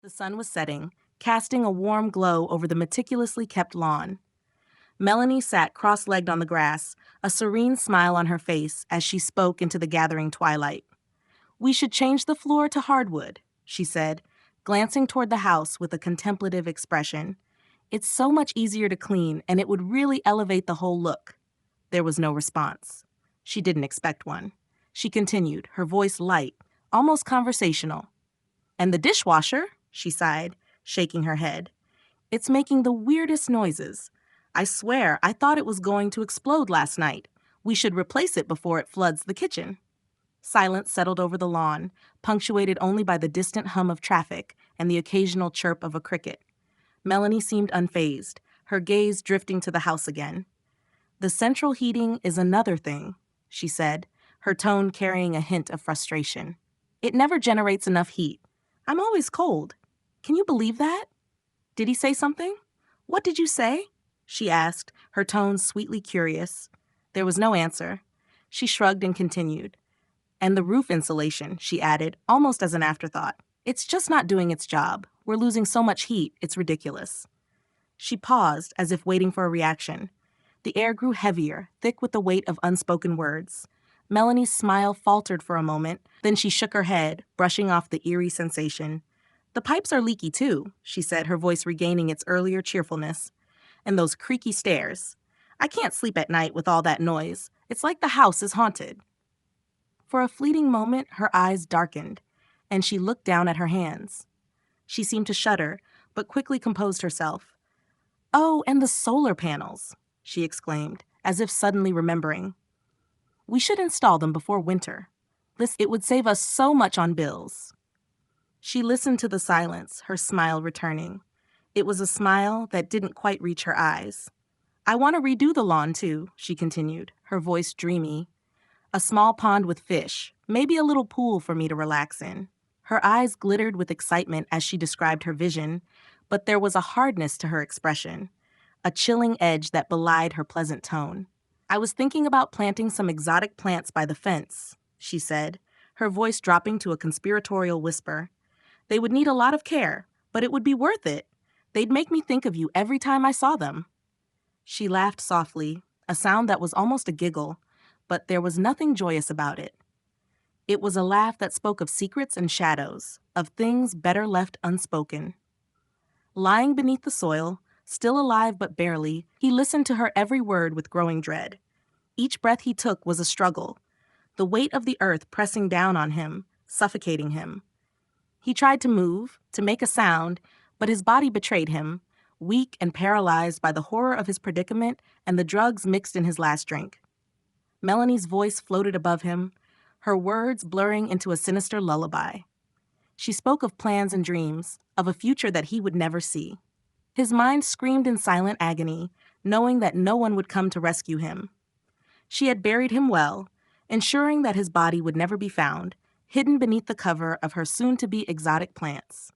The sun was setting, casting a warm glow over the meticulously kept lawn. Melanie sat cross-legged on the grass, a serene smile on her face as she spoke into the gathering twilight. "We should change the floor to hardwood," she said, glancing toward the house with a contemplative expression. "It's so much easier to clean, and it would really elevate the whole look." There was no response. She didn't expect one. She continued, her voice light, almost conversational. "And the dishwasher," she sighed, shaking her head. "It's making the weirdest noises. I swear, I thought it was going to explode last night. We should replace it before it floods the kitchen." Silence settled over the lawn, punctuated only by the distant hum of traffic and the occasional chirp of a cricket. Melanie seemed unfazed, her gaze drifting to the house again. "The central heating is another thing," she said, her tone carrying a hint of frustration. "It never generates enough heat. I'm always cold. Can you believe that?" "Did he say something?" "What did you say?" she asked, her tone sweetly curious. There was no answer. She shrugged and continued. "And the roof insulation," she added, almost as an afterthought. "It's just not doing its job. We're losing so much heat, it's ridiculous." She paused, as if waiting for a reaction. The air grew heavier, thick with the weight of unspoken words. Melanie's smile faltered for a moment, then she shook her head, brushing off the eerie sensation. "The pipes are leaky too," she said, her voice regaining its earlier cheerfulness. "And those creaky stairs. I can't sleep at night with all that noise. It's like the house is haunted." For a fleeting moment, her eyes darkened, and she looked down at her hands. She seemed to shudder, but quickly composed herself. "Oh, and the solar panels," she exclaimed, as if suddenly remembering. "We should install them before winter. It would save us so much on bills." She listened to the silence, her smile returning. It was a smile that didn't quite reach her eyes. "I want to redo the lawn, too," she continued, her voice dreamy. "A small pond with fish, maybe a little pool for me to relax in." Her eyes glittered with excitement as she described her vision, but there was a hardness to her expression, a chilling edge that belied her pleasant tone. "I was thinking about planting some exotic plants by the fence," she said, her voice dropping to a conspiratorial whisper. "They would need a lot of care, but it would be worth it. They'd make me think of you every time I saw them." She laughed softly, a sound that was almost a giggle, but there was nothing joyous about it. It was a laugh that spoke of secrets and shadows, of things better left unspoken. Lying beneath the soil, still alive but barely, he listened to her every word with growing dread. Each breath he took was a struggle, the weight of the earth pressing down on him, suffocating him. He tried to move, to make a sound, but his body betrayed him, weak and paralyzed by the horror of his predicament and the drugs mixed in his last drink. Melanie's voice floated above him, her words blurring into a sinister lullaby. She spoke of plans and dreams, of a future that he would never see. His mind screamed in silent agony, knowing that no one would come to rescue him. She had buried him well, ensuring that his body would never be found, hidden beneath the cover of her soon-to-be exotic plants.